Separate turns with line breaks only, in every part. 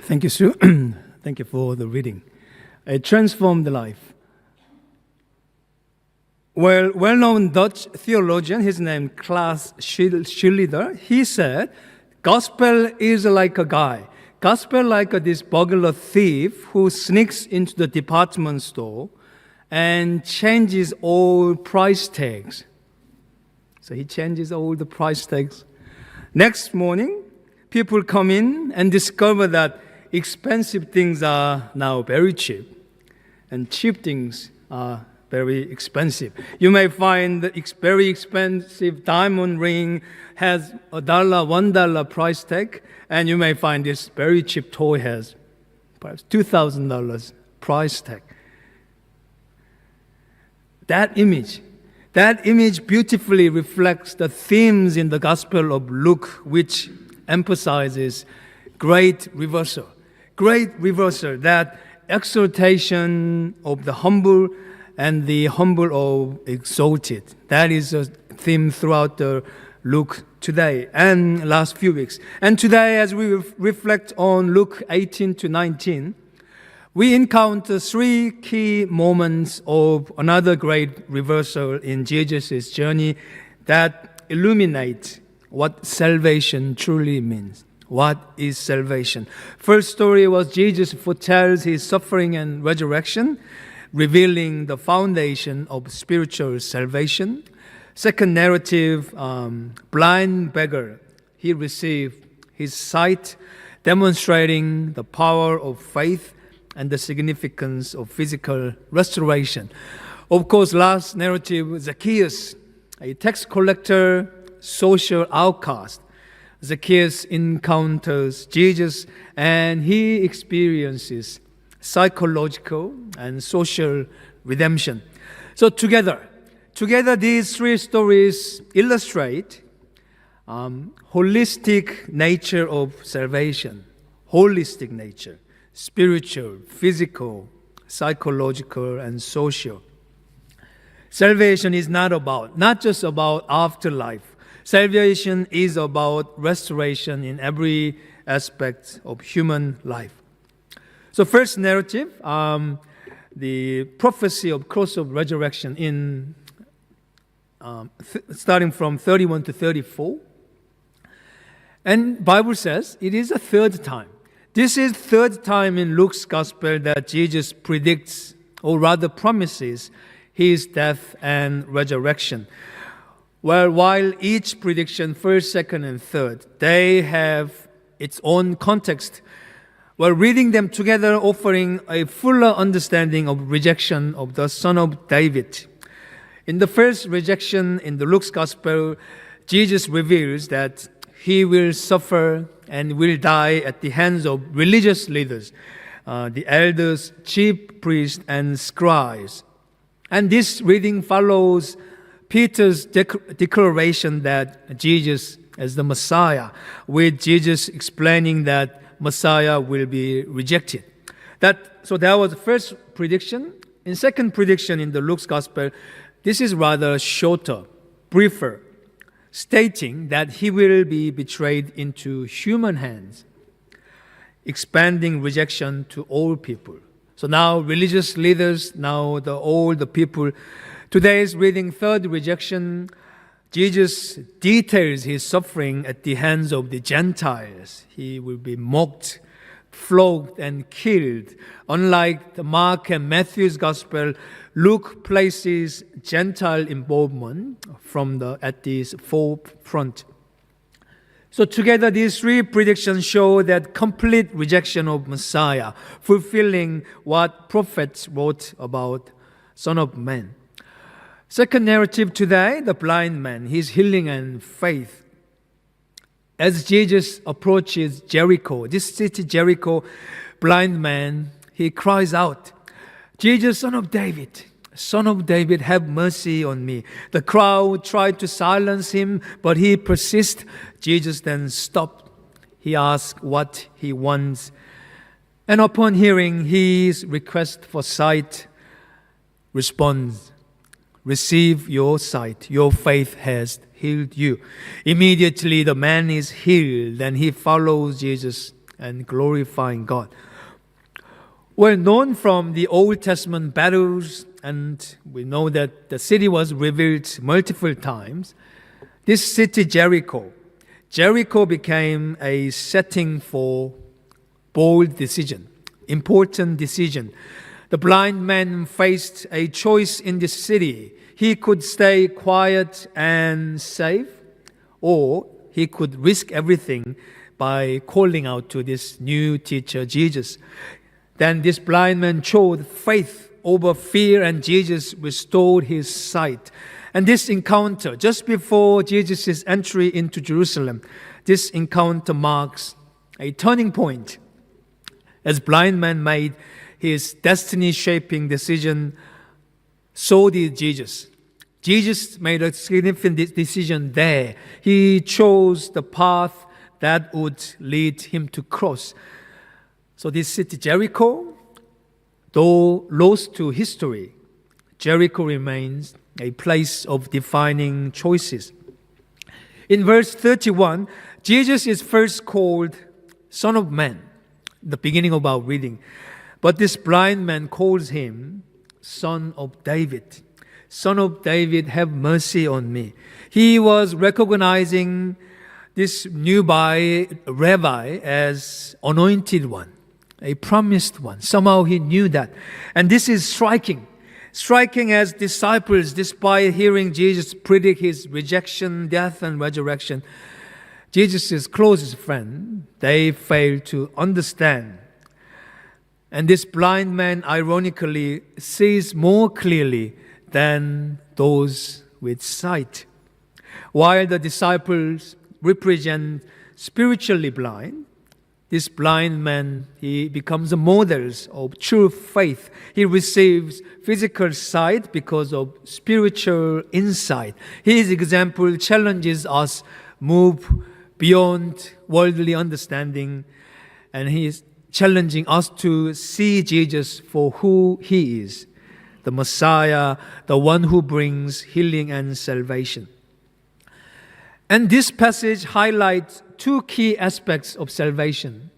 Thank you, Sue. Thank you for the reading. A transformed life. Well-known Dutch theologian, his name Klaas Schilder, he said, gospel is like a guy. Gospel like this burglar thief who sneaks into the department store and changes all price tags. So he changes all the price tags. Next morning, people come in and discover that expensive things are now very cheap, and cheap things are very expensive. You may find the very expensive diamond ring has $1 price tag, and you may find this very cheap toy has perhaps $2,000 price tag. That image beautifully reflects the themes in the Gospel of Luke, which emphasizes great reversal, that exaltation of the humble and the humble of exalted. That is a theme throughout the Luke today and last few weeks. And today, as we reflect on Luke 18 to 19, we encounter three key moments of another great reversal in Jesus' journey that illuminate what salvation truly means. What is salvation? First story was Jesus foretells his suffering and resurrection, revealing the foundation of spiritual salvation. Second narrative, blind beggar. He received his sight, demonstrating the power of faith and the significance of physical restoration. Of course, last narrative, Zacchaeus, a tax collector, social outcast. Zacchaeus encounters Jesus and he experiences psychological and social redemption. So together these three stories illustrate holistic nature of salvation. Holistic nature. Spiritual, physical, psychological, and social. Salvation is not just about afterlife. Salvation is about restoration in every aspect of human life. So first narrative, the prophecy of cross of resurrection in starting from 31 to 34. And Bible says it is a third time. This is third time in Luke's gospel that Jesus predicts, or rather promises, his death and resurrection. Well, while each prediction, first, second, and third, they have its own context, while reading them together offering a fuller understanding of rejection of the Son of David. In the first rejection in the Luke's gospel, Jesus reveals that he will suffer and will die at the hands of religious leaders, the elders, chief priests, and scribes. And this reading follows Peter's declaration that Jesus is the Messiah, with Jesus explaining that Messiah will be rejected. So that was the first prediction. In second prediction in the Luke's gospel, this is rather shorter, briefer, stating that he will be betrayed into human hands, expanding rejection to all people. So now religious leaders, now all the people. Today's reading, third rejection, Jesus details his suffering at the hands of the Gentiles. He will be mocked, flogged, and killed. Unlike the Mark and Matthew's gospel, Luke places Gentile involvement at the forefront. So together, these three predictions show that complete rejection of Messiah, fulfilling what prophets wrote about Son of Man. Second narrative today, the blind man, his healing and faith. As Jesus approaches Jericho, this city Jericho, blind man, he cries out, Jesus, Son of David, have mercy on me. The crowd tried to silence him, but he persists. Jesus then stopped. He asks what he wants. And upon hearing his request for sight, responds, receive your sight. Your faith has healed you. Immediately the man is healed, and he follows Jesus and glorifying God. Well known from the Old Testament battles, and we know that the city was rebuilt multiple times. This city, Jericho became a setting for bold decision, important decision. The blind man faced a choice in this city. He could stay quiet and safe, or he could risk everything by calling out to this new teacher, Jesus. Then this blind man chose faith over fear, and Jesus restored his sight. And this encounter, just before Jesus' entry into Jerusalem, this encounter marks a turning point. As blind man made his destiny-shaping decision, so did Jesus. Jesus made a significant decision there. He chose the path that would lead him to cross. So this city, Jericho, though lost to history, Jericho remains a place of defining choices. In verse 31, Jesus is first called Son of Man, the beginning of our reading. But this blind man calls him Son of David. Son of David, have mercy on me. He was recognizing this nearby rabbi as anointed one, a promised one. Somehow he knew that. And this is striking. Striking as disciples, despite hearing Jesus predict his rejection, death, and resurrection, Jesus' closest friend, they failed to understand. And this blind man, ironically, sees more clearly than those with sight. While the disciples represent spiritually blind, this blind man, he becomes a model of true faith. He receives physical sight because of spiritual insight. His example challenges us move beyond worldly understanding, and he is challenging us to see Jesus for who he is, the Messiah, the one who brings healing and salvation. And this passage highlights two key aspects of salvation.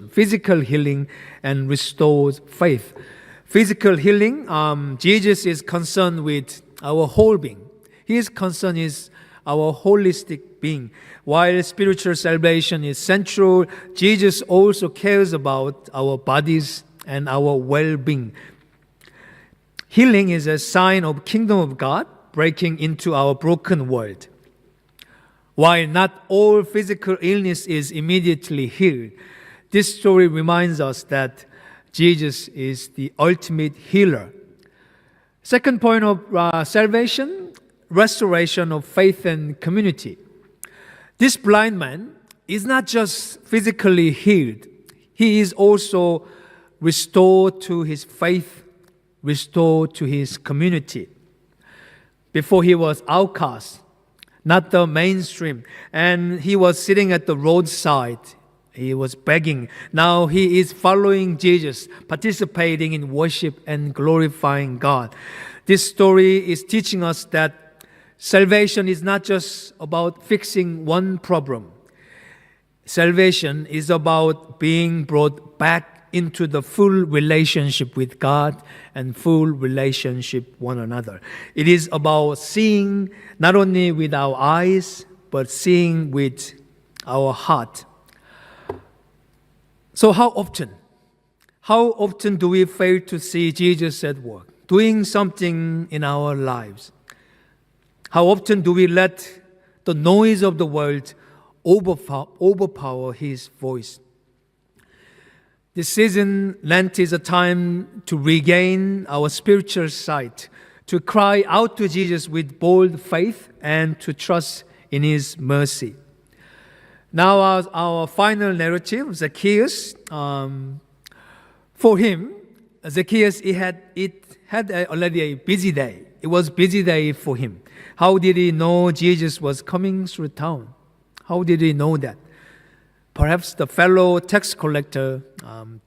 Physical healing and restored faith. Physical healing, Jesus is concerned with our whole being. His concern is our holistic being. While spiritual salvation is central, Jesus also cares about our bodies and our well-being. Healing is a sign of kingdom of God breaking into our broken world. While not all physical illness is immediately healed, this story reminds us that Jesus is the ultimate healer. Second point of salvation, restoration of faith and community. This blind man is not just physically healed, he is also restored to his faith, restored to his community. Before he was outcast, not the mainstream, and he was sitting at the roadside. He was begging. Now he is following Jesus, participating in worship and glorifying God. This story is teaching us that salvation is not just about fixing one problem. Salvation is about being brought back into the full relationship with God and full relationship with one another. It is about seeing not only with our eyes, but seeing with our heart. So how often do we fail to see Jesus at work, doing something in our lives? How often do we let the noise of the world overpower his voice? This season, Lent is a time to regain our spiritual sight, to cry out to Jesus with bold faith, and to trust in his mercy. Now our final narrative, Zacchaeus. For him, Zacchaeus, it had already a busy day. It was a busy day for him. How did he know Jesus was coming through town? How did he know that? Perhaps the fellow tax collector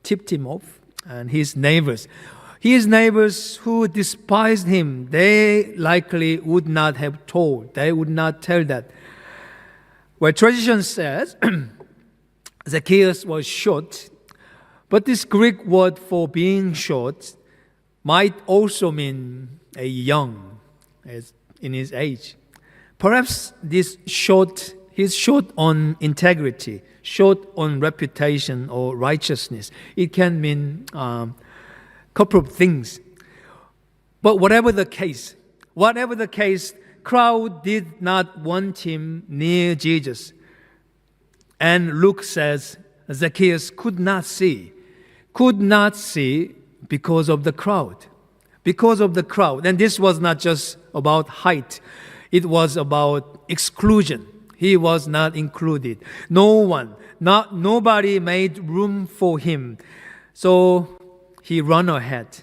tipped him off, and his neighbors who despised him, they likely would not have told. They would not tell that. Well, tradition says Zacchaeus was short, but this Greek word for being short might also mean a young, as in his age. Perhaps he's short on integrity, short on reputation or righteousness. It can mean a couple of things. But whatever the case, crowd did not want him near Jesus. And Luke says Zacchaeus could not see because of the crowd. Because of the crowd. And this was not just about height. It was about exclusion. He was not included. Nobody made room for him. So he ran ahead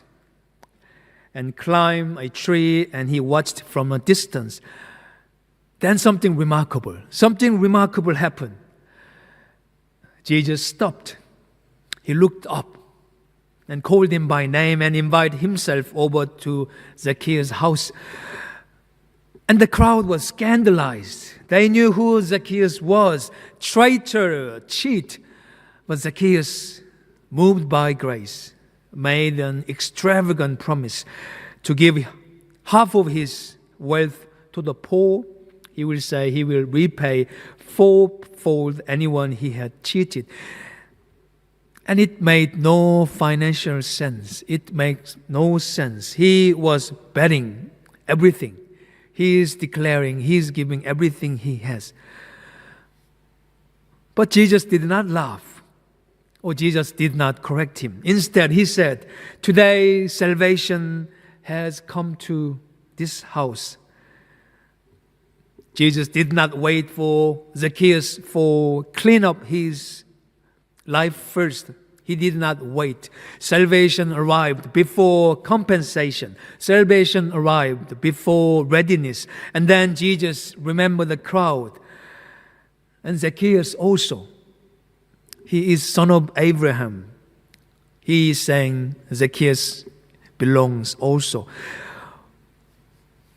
and climbed a tree, and he watched from a distance. Then something remarkable happened. Jesus stopped. He looked up and called him by name and invited himself over to Zacchaeus' house. And the crowd was scandalized. They knew who Zacchaeus was, traitor, cheat. But Zacchaeus, moved by grace, made an extravagant promise to give half of his wealth to the poor. He will say he will repay fourfold anyone he had cheated. And it made no financial sense. It makes no sense. He was betting everything. He is declaring, he is giving everything he has. But Jesus did not laugh, or Jesus did not correct him. Instead, he said, "Today salvation has come to this house." Jesus did not wait for Zacchaeus for clean up his life first. He did not wait. Salvation arrived before compensation. Salvation arrived before readiness. And then Jesus remembered the crowd. And Zacchaeus also. He is son of Abraham. He is saying Zacchaeus belongs also.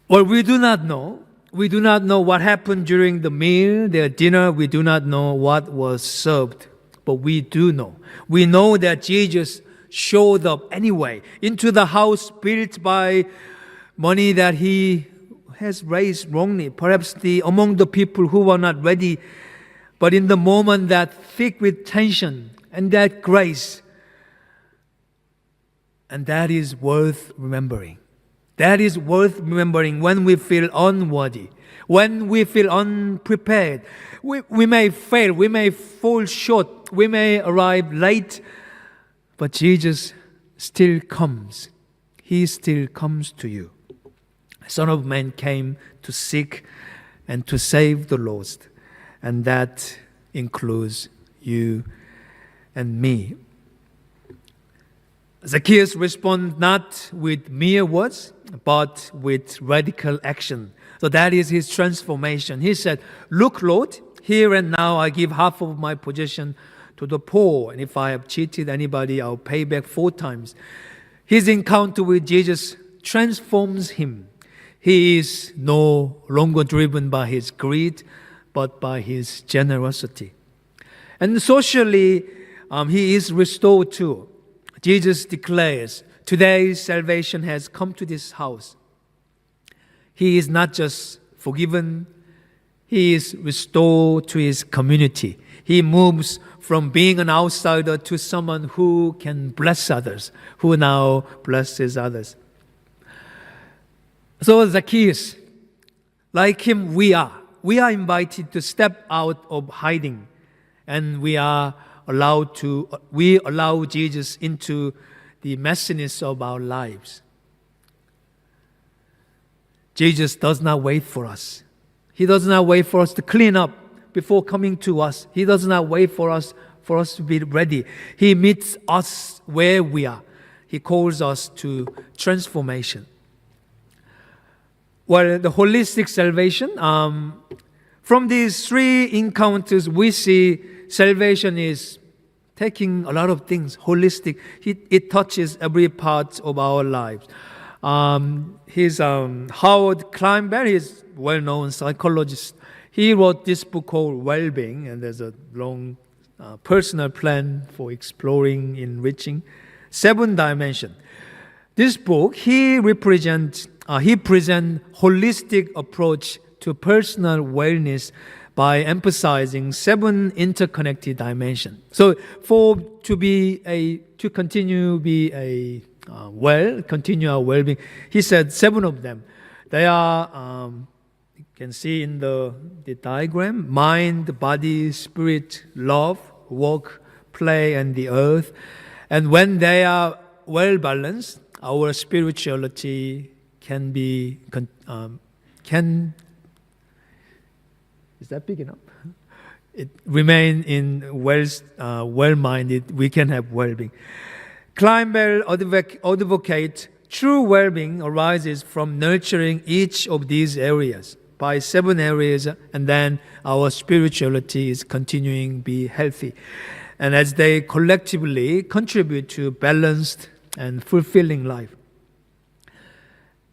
Well, we do not know. We do not know what happened during the meal, their dinner. We do not know what was served. But we do know. We know that Jesus showed up anyway into the house built by money that he has raised wrongly. Perhaps among the people who were not ready. But in the moment that thick with tension and that grace, and that is worth remembering. That is worth remembering when we feel unworthy, when we feel unprepared. We may fail, we may fall short, we may arrive late, but Jesus still comes. He still comes to you. Son of Man came to seek and to save the lost, and that includes you and me. Zacchaeus responded not with mere words, but with radical action. So that is his transformation. He said, "Look, Lord, here and now I give half of my possession to the poor. And if I have cheated anybody, I'll pay back 4 times. His encounter with Jesus transforms him. He is no longer driven by his greed, but by his generosity. And socially, he is restored too. Jesus declares, "Today's salvation has come to this house." He is not just forgiven, he is restored to his community. He moves from being an outsider to someone who can bless others, who now blesses others. So Zacchaeus, like him, we are invited to step out of hiding, and we allow Jesus into the messiness of our lives. Jesus does not wait for us. He does not wait for us to clean up before coming to us. He does not wait for us to be ready. He meets us where we are. He calls us to transformation. Well, the holistic salvation, from these 3 encounters, we see salvation is taking a lot of things, holistic. It touches every part of our lives. Howard Kleinberg is well-known psychologist. He wrote this book called Well-Being, and there's a long personal plan for exploring, enriching. 7 dimension. This book, he presents holistic approach to personal wellness by emphasizing 7 interconnected dimensions. So, to continue our well-being, he said 7 of them. They are, you can see in the diagram: mind, body, spirit, love, work, play, and the earth. And when they are well balanced, our spirituality can is that big enough? It remain in well-minded. We can have well-being. Kleinbell advocate true well-being arises from nurturing each of these areas by 7 areas, and then our spirituality is continuing to be healthy. And as they collectively contribute to balanced and fulfilling life.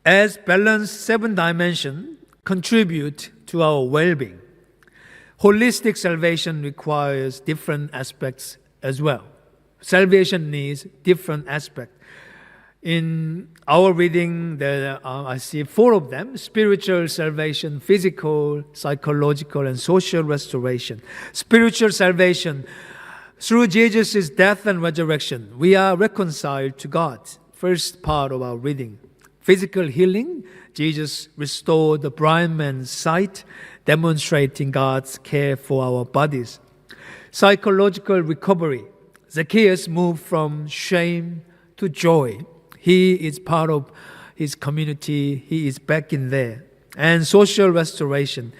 As balanced 7 dimensions contribute to our well-being, holistic salvation requires different aspects as well. Salvation needs different aspects. In our reading, I see 4 of them: spiritual salvation, physical, psychological, and social restoration. Spiritual salvation, through Jesus' death and resurrection, we are reconciled to God. First part of our reading. Physical healing, Jesus restored the blind man's sight, demonstrating God's care for our bodies. Psychological recovery, Zacchaeus moved from shame to joy. He is part of his community. He is back in there. And social restoration,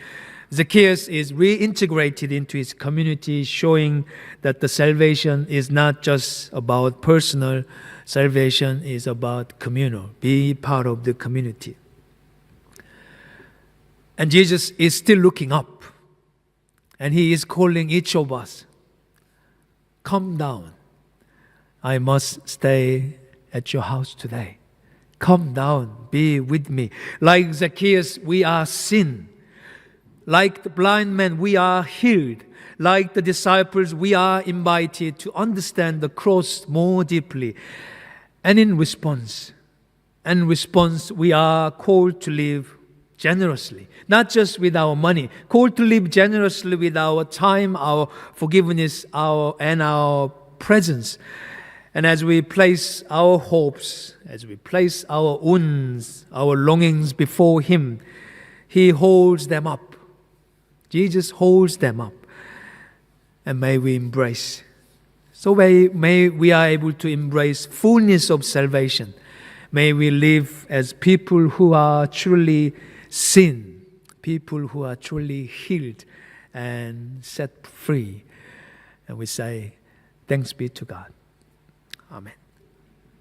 Zacchaeus is reintegrated into his community, showing that the salvation is not just about personal. Salvation is about communal. Be part of the community. And Jesus is still looking up. And he is calling each of us, come down. I must stay at your house today. Come down, be with me. Like Zacchaeus, we are seen. Like the blind man, we are healed. Like the disciples, we are invited to understand the cross more deeply. And in response, we are called to live generously, not just with our money, called to live generously with our time, our forgiveness, and our presence. And as we place our hopes, as we place our wounds, our longings before Him, He holds them up. Jesus holds them up. And may we embrace. So may we are able to embrace fullness of salvation. May we live as people who are truly seen, people who are truly healed and set free. And we say, thanks be to God. Amen.